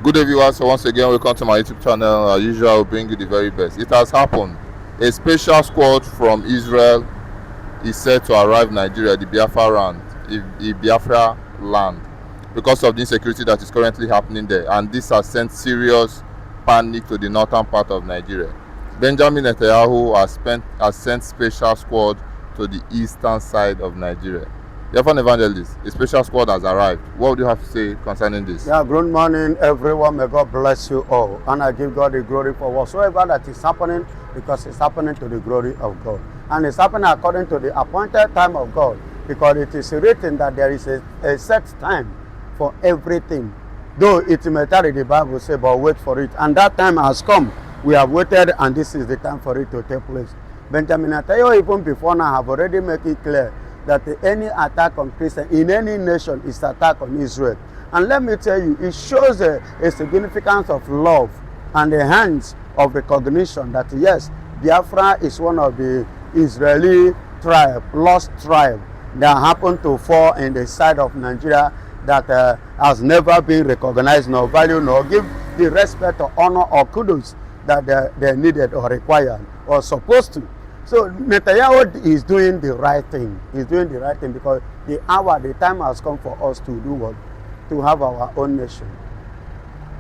Good day, viewers. So once again, welcome to my YouTube channel. As usual, I will bring you the very best. It has happened. A special squad from Israel is set to arrive Nigeria, the Biafra land, because of the insecurity that is currently happening there, and this has sent serious panic to the northern part of Nigeria. Benjamin Netanyahu has sent special squad to the eastern side of Nigeria. Biafran evangelist, a special squad has arrived. What would you have to say concerning this? Yeah, good morning, everyone. May God bless you all. And I give God the glory for whatsoever that is happening, because it's happening to the glory of God. And it's happening according to the appointed time of God, because it is written that there is a set time for everything. Though it may tarry, the Bible says, but wait for it. And that time has come. We have waited, and this is the time for it to take place. Benjamin Netanyahu, even before now, have already made it clear that any attack on Christians in any nation is attack on Israel. And let me tell you, it shows a significance of love and a hands of recognition that yes, Biafra is one of the Israeli tribe, lost tribe, that happened to fall in the side of Nigeria, that has never been recognized nor valued nor give the respect or honor or kudos that they needed or required or supposed to. So Netanyahu is doing the right thing. He's doing the right thing because the time has come for us to do what? To have our own nation.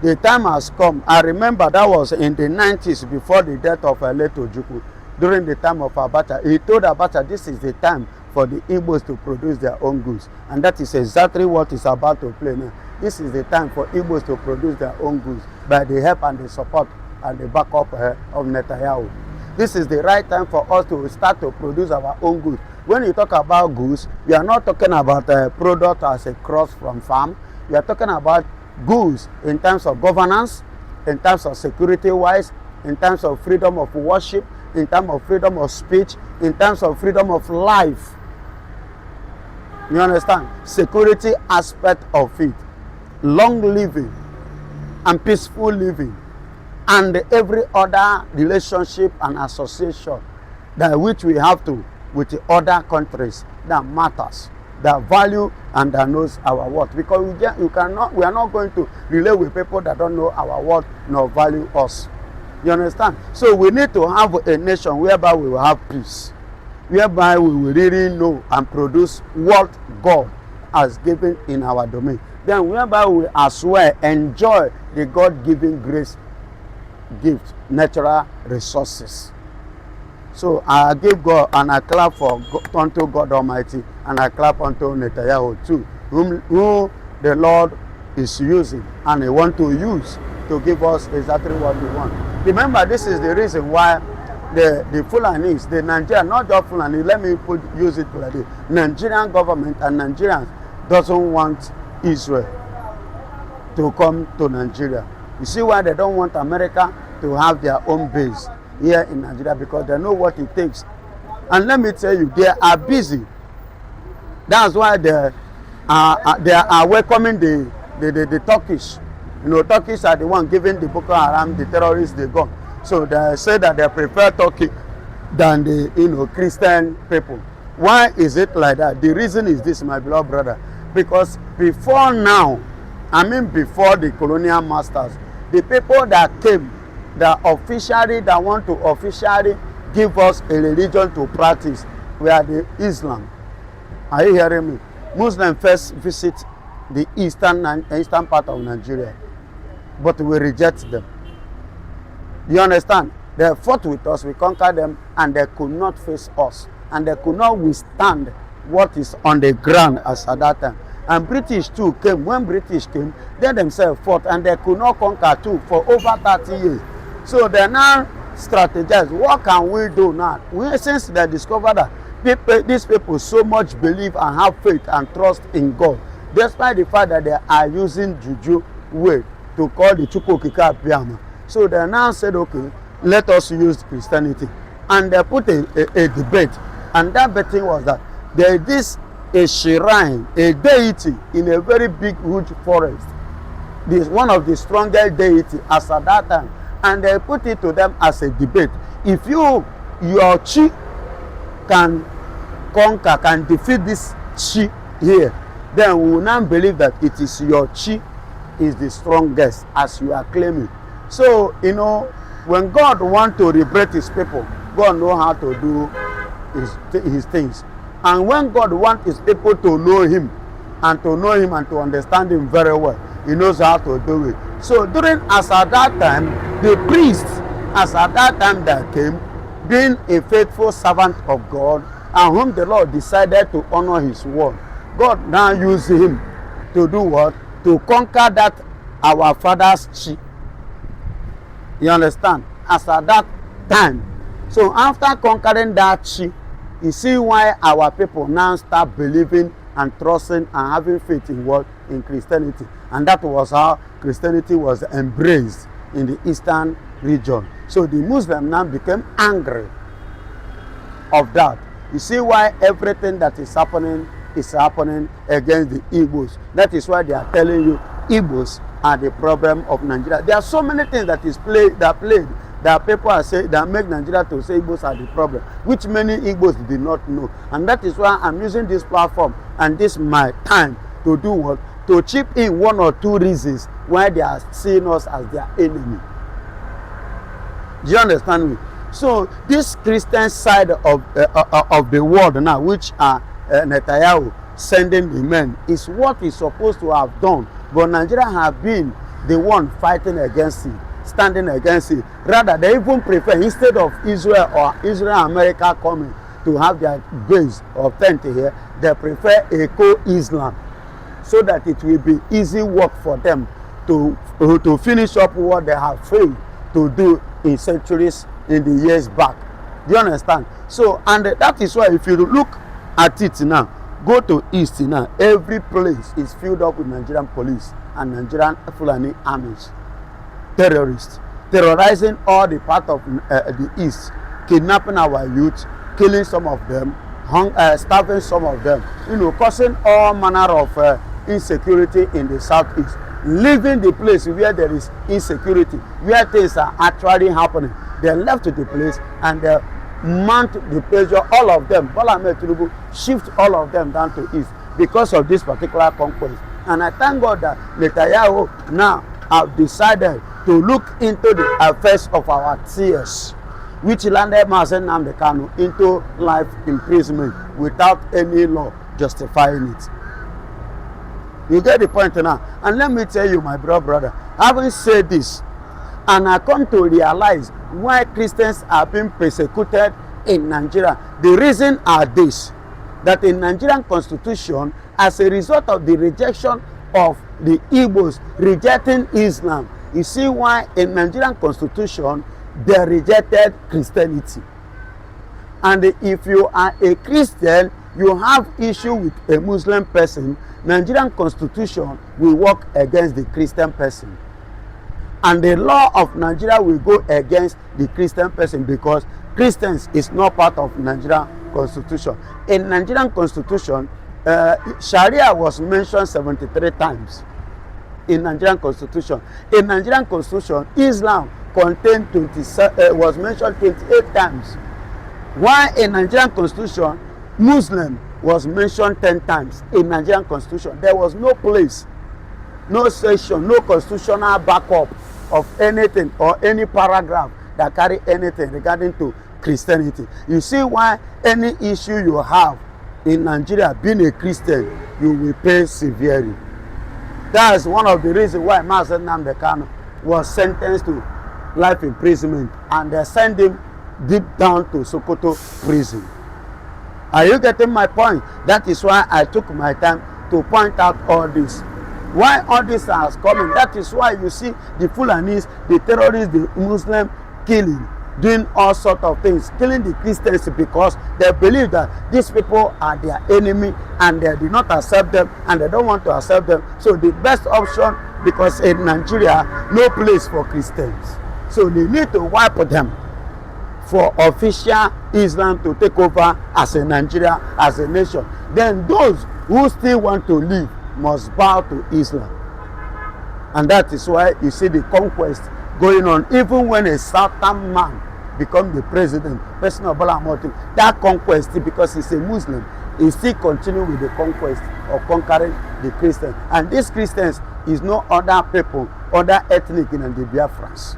The time has come. I remember that was in the 90s, before the death of Leto Ojukwu. During the time of Abacha, he told Abacha this is the time for the Igbos to produce their own goods. And that is exactly what is about to play now. This is the time for Igbos to produce their own goods by the help and the support and the backup of Netanyahu. This is the right time for us to start to produce our own goods. When you talk about goods, we are not talking about a product as a cross from farm. We are talking about goods in terms of governance, in terms of security-wise, in terms of freedom of worship, in terms of freedom of speech, in terms of freedom of life. You understand? Security aspect of it, long living and peaceful living, and every other relationship and association that which we have to with the other countries that matters, that value and that knows our worth. Because we are not going to relate with people that don't know our worth nor value us. You understand? So we need to have a nation whereby we will have peace, whereby we will really know and produce what God has given in our domain. Then whereby we as well enjoy the God-given grace gift, natural resources. So I give God and I clap unto God Almighty, and I clap unto Netanyahu too, who the Lord is using and he want to use to give us exactly what we want. Remember, this is the reason why the Fulanis, the Nigerian, not just Fulani, let me use it like this. Nigerian government and Nigerians doesn't want Israel to come to Nigeria. You see why they don't want America to have their own base here in Nigeria? Because they know what it takes. And let me tell you, they are busy. That's why they are welcoming the Turkish. You know, Turkish are the one giving the Boko Haram, the terrorists, the gun. So they say that they prefer Turkey than the Christian people. Why is it like that? The reason is this, my beloved brother. Because before now, before the colonial masters, the people that came, that want to officially give us a religion to practice, were the Islam. Are you hearing me? Muslims first visit the eastern part of Nigeria, but we reject them. You understand? They fought with us, we conquered them, and they could not face us, and they could not withstand what is on the ground as at that time. And British too came. When British came, they themselves fought, and they could not conquer too for over 30 years. So they now strategize. What can we do now? Since they discovered that these people so much believe and have faith and trust in God, despite the fact that they are using juju way to call the Chukwukika Abiyama. So they now said, okay, let us use Christianity. And they put a debate. And that betting was that there is a shrine, a deity in a very big, huge forest. This one of the strongest deity as at that time. And they put it to them as a debate. If your chi can conquer, can defeat this chi here, then we will now believe that it is your chi is the strongest, as you are claiming. So, you know, when God wants to liberate his people, God knows how to do his things. And when God wants his people to know him and to understand him very well, he knows how to do it. So as at that time, the priests, as at that time that came, being a faithful servant of God, and whom the Lord decided to honor his word, God now used him to do what? To conquer that our father's sheep. You understand? As at that time. So after conquering that sheep, you see why our people now start believing and trusting and having faith in what? In Christianity. And that was how Christianity was embraced in the eastern region. So the Muslim now became angry of that. You see why everything that is happening against the Igbos. That is why they are telling you Igbos are the problem of Nigeria. There are so many things that people are saying that make Nigeria to say Igbos are the problem, which many Igbos did not know. And that is why I'm using this platform and this my time to do what? To chip in one or two reasons why they are seeing us as their enemy. Do you understand me? So this Christian side of the world now, which are Netanyahu sending the men, is what he's supposed to have done. But Nigeria have been the one fighting against it, standing against it. Rather, they even prefer, instead of Israel or Israel America coming to have their base or tent here, they prefer a co-Islam, so that it will be easy work for them to finish up what they have failed to do in centuries, in the years back. Do you understand? So, and that is why if you look at it now, go to east now, every place is filled up with Nigerian police and Nigerian Fulani armies, terrorists, terrorizing all the part of the east, kidnapping our youth, killing some of them, starving some of them, you know, causing all manner of insecurity in the southeast, leaving the place where there is insecurity, where things are actually happening. They left the place and they mount the pressure, all of them. Bola Ahmed Tinubu shift all of them down to east because of this particular conquest. And I thank God that Netanyahu now have decided to look into the affairs of our tears, which landed Mazen Nnamdi Kanu into life imprisonment without any law justifying it. You get the point now? And let me tell you, my brother, having said this, and I come to realize why Christians are being persecuted in Nigeria. The reason are this: that in Nigerian constitution, as a result of the rejection of the Igbos rejecting Islam, you see why in Nigerian constitution they rejected Christianity. And if you are a Christian, you have issue with a Muslim person, Nigerian constitution will work against the Christian person. And the law of Nigeria will go against the Christian person because Christians is not part of Nigerian constitution. In Nigerian constitution, Sharia was mentioned 73 times in Nigerian constitution. In Nigerian constitution, Islam contained was mentioned 28 times. While in Nigerian constitution, Muslim was mentioned 10 times in Nigerian constitution. There was no place, no section, no constitutional backup of anything or any paragraph that carry anything regarding to Christianity. You see why any issue you have in Nigeria, being a Christian, you will pay severely. That's one of the reasons why Mazen Nnamdi Kanu was sentenced to life imprisonment, and they sent him deep down to Sokoto prison. Are you getting my point? That is why I took my time to point out all this. Why all this has coming? That is why you see the Fulanis, the terrorists, the Muslim killing, doing all sorts of things, killing the Christians because they believe that these people are their enemy and they do not accept them and they don't want to accept them. So the best option, because in Nigeria, no place for Christians. So they need to wipe them for official Islam to take over as a Nigeria, as a nation. Then those who still want to live must bow to Islam. And that is why you see the conquest going on. Even when a Southern man becomes the president, President of Bola Ahmed Tinubu, that conquest, because he's a Muslim, he still continue with the conquest of conquering the Christians. And these Christians is no other people, other ethnic in the Biafrans.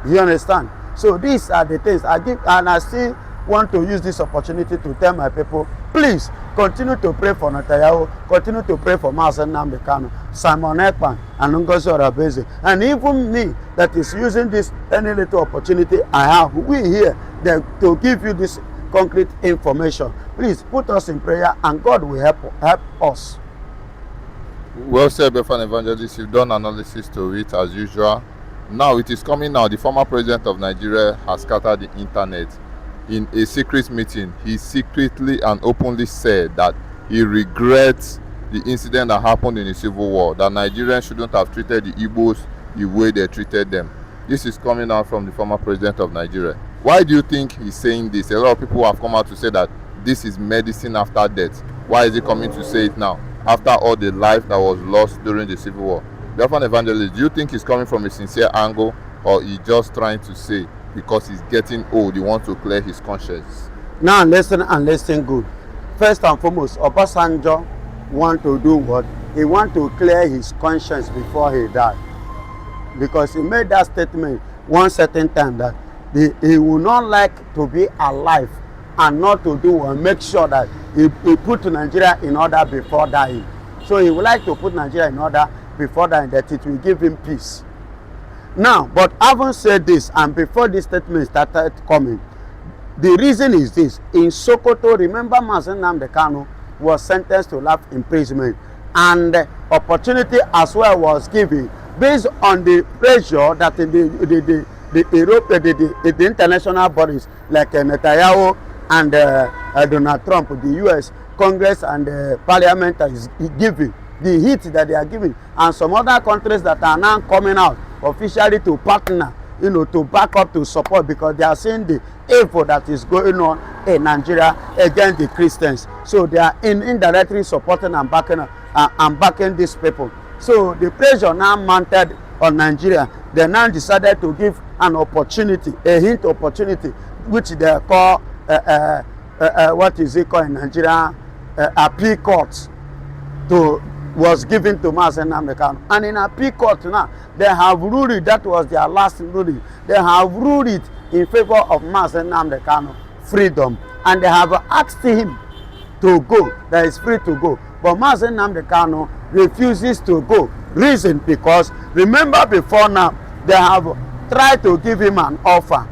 You understand? So these are the things I give, and I still want to use this opportunity to tell my people, please continue to pray for Netanyahu, continue to pray for Mazen Nnamdi Kanu, Simon Ekpan, and Ngozi Orebeze, and even me that is using this any little opportunity I have. We here to give you this concrete information. Please put us in prayer, and God will help us. Well said, Biafran Evangelist. You've done analysis to it as usual. Now it is coming now. The former president of Nigeria has scattered the internet. In a secret meeting, he secretly and openly said that he regrets the incident that happened in the Civil War, that Nigerians shouldn't have treated the Igbos the way they treated them. This is coming out from the former president of Nigeria. Why do you think he's saying this? A lot of people have come out to say that this is medicine after death. Why is he coming to say it now, after all the life that was lost during the Civil War? Biafran Evangelist, do you think he's coming from a sincere angle, or he's just trying to say because he's getting old, he wants to clear his conscience? Now listen and listen good. First and foremost, Obasanjo want to do what? He want to clear his conscience before he died. Because he made that statement one certain time that he would not like to be alive and not to do and make sure that he put Nigeria in order before dying. So he would like to put Nigeria in order before dying, that it will give him peace. Now, but having said this, and before this statement started coming, the reason is this. In Sokoto, remember Mazen Nnamdi Kanu was sentenced to life imprisonment, and the opportunity as well was given based on the pressure that the international bodies like Netanyahu and Donald Trump, the US Congress and Parliament is giving, the hit that they are giving, and some other countries that are now coming out officially to partner, to back up, to support, because they are seeing the evil that is going on in Nigeria against the Christians. So they are indirectly supporting and backing these people. So the pressure now mounted on Nigeria. They now decided to give an opportunity, a hint opportunity, which they call what is it called in Nigeria, appeal court, was given to Mazen Nnamdi Kanu. And in appeal court now, they have ruled it. That was their last ruling. They have ruled it in favor of Mazen Nnamdi Kanu freedom, and they have asked him to go, that is free to go. But Mazen Nnamdi Kanu refuses to go. Reason because, remember before now, they have tried to give him an offer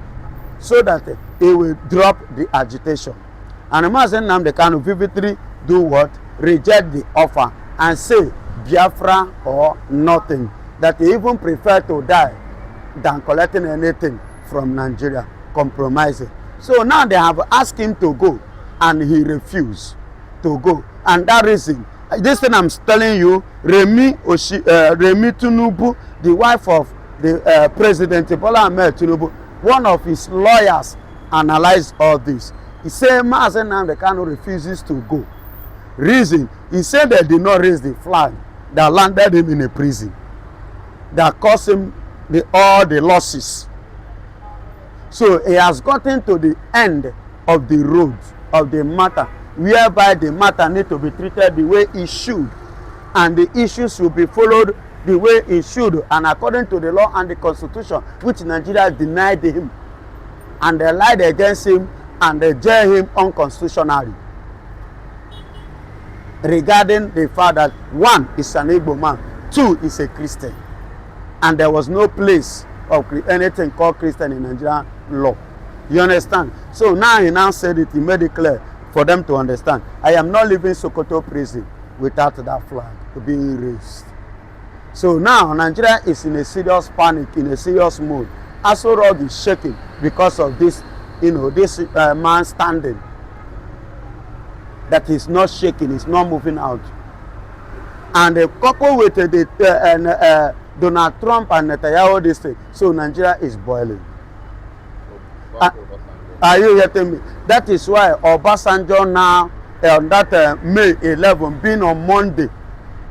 so that he will drop the agitation. And Mazen Nnamdi Kanu vividly do what? Reject the offer and say Biafra or nothing. That he even prefer to die than collecting anything from Nigeria, compromising. So now they have asked him to go, and he refused to go. And that reason, this thing I'm telling you, Remi Tinubu, the wife of the President Bola Ahmed Tinubu, one of his lawyers, analyzed all this. He said Mazen Nnamdi Kanu refuses to go. Reason, he said they did not raise the flag that landed him in a prison, that caused him all the losses. So he has gotten to the end of the road of the matter, whereby the matter need to be treated the way it should, and the issues will be followed the way it should, and according to the law and the constitution, which Nigeria denied him, and they lied against him, and they jailed him unconstitutionally, regarding the fact that one is an Igbo man, two is a Christian, and there was no place of anything called Christian in Nigerian law. You understand? So now he now said it, he made it clear for them to understand. I am not leaving Sokoto prison without that flag being raised. So now Nigeria is in a serious panic, in a serious mood. Aso Rock is shaking because of this, this man standing. That is not shaking, it's not moving out. And the couple with Donald Trump and Netanyahu this thing, so Nigeria is boiling. Are you getting me? That is why Obasanjo now, on that May 11, being on Monday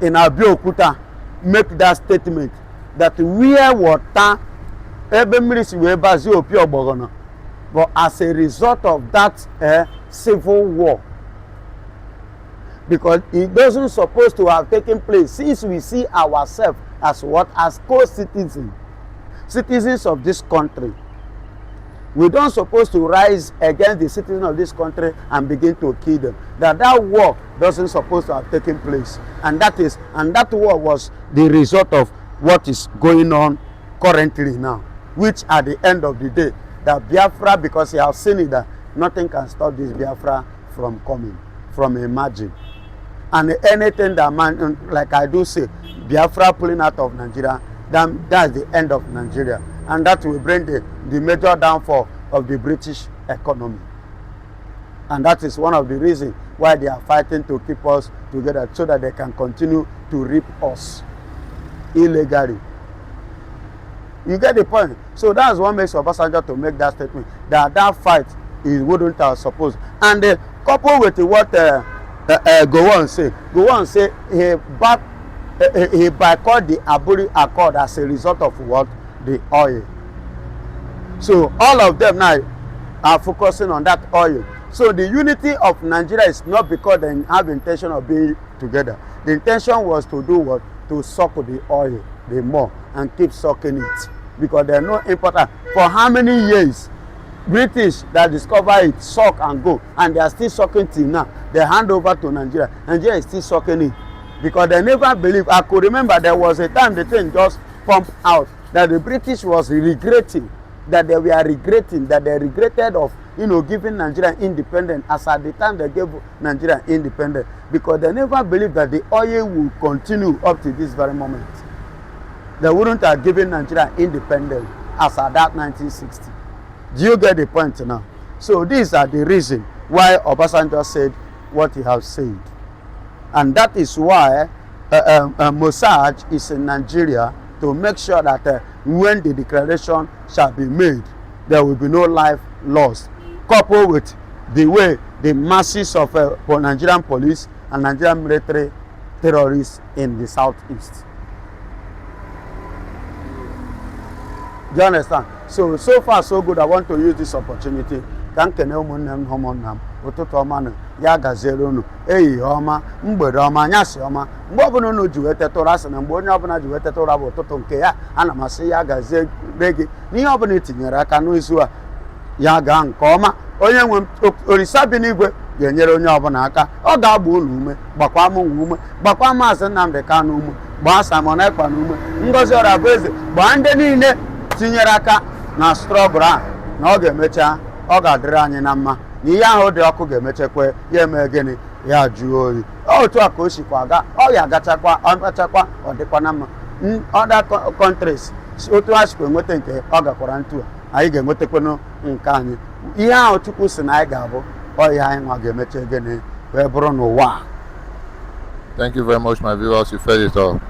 in Abeokuta, make that statement that where water, but as a result of that civil war, because it doesn't supposed to have taken place since we see ourselves as what? As co-citizens, citizens of this country. We don't supposed to rise against the citizens of this country and begin to kill them. That war doesn't supposed to have taken place, and that war was the result of what is going on currently now, which at the end of the day, that Biafra, because you have seen it, that nothing can stop this Biafra from coming, from emerging. And anything that man, like I do say, Biafra pulling out of Nigeria, that's the end of Nigeria. And that will bring the major downfall of the British economy. And that is one of the reasons why they are fighting to keep us together, so that they can continue to reap us illegally. You get the point? So that's what makes Obasanjo to make that statement, that fight is wouldn't have supposed. And coupled with what Gowon say, he boycotted the Aburi Accord as a result of what? The oil. So all of them now are focusing on that oil. So the unity of Nigeria is not because they have intention of being together. The intention was to do what? To suck the oil the more and keep sucking it, because they are no important. For how many years British that discover it suck and go, and they are still sucking till now. They hand over to Nigeria. Nigeria is still sucking it, because they never believe. I could remember there was a time the thing just pumped out that the British was regretting, that they were regretting, that they regretted of giving Nigeria independence, as at the time they gave Nigeria independence, because they never believed that the oil will continue up to this very moment. They wouldn't have given Nigeria independence as at that 1960. Do you get the point now? So these are the reasons why Obasanjo said what he has said. And that is why Mossad is in Nigeria, to make sure that when the declaration shall be made, there will be no life lost, coupled with the way the masses of Nigerian police and Nigerian military terrorists in the southeast. Do you understand? So far so good. I want to use this opportunity. Can ụtụtụ ọma nụ ya gaziere unu, ehihie ọma, mgbede ọma, anyasị ọma, mgbe ọbụla unu ji wee teta ụra, sị na mgbe onye ọbụla ji wee teta ụra bụ ụtụtụ nke ya. Ana m asị ya gaziere gị n'ihe ọbụla etinyere aka n'izu a, ya gaa nke ọma. Onye nwe Olisa bi n'igwe ga-enyere onye ọbụla aka. Ọ ga-agba unu ume, gbakwa m ume, gbakwa Maazị Nnamdi Kanu ume, gbaa Simon Ekpa ume, Ngozi Orabueze, gbaa ndị niile tinyere aka na strọgụl a, na ọ ga-emecha, ọ ga-adịrị anyị na mma. Na ihe ahụ dị ọkụ ga-emechekwa ya, eme gịnị, ya jụọ oyi. Otu a ka o sikwa aga, ọ ya agachakwa, ọ mechakwa, ọ dịkwa na mma. Other countries otu ha sikwa enweta nke ọ gakwara ntu a, anyị ga-enwetakwanụ nke anyị. Ihe ahụ Chukwu si na anyị ga-abụ, ọ ihe anyị nwa ga-emecha gịnị wee bụrụ n'ụwa. Thank you very much, my viewers. You fed it all.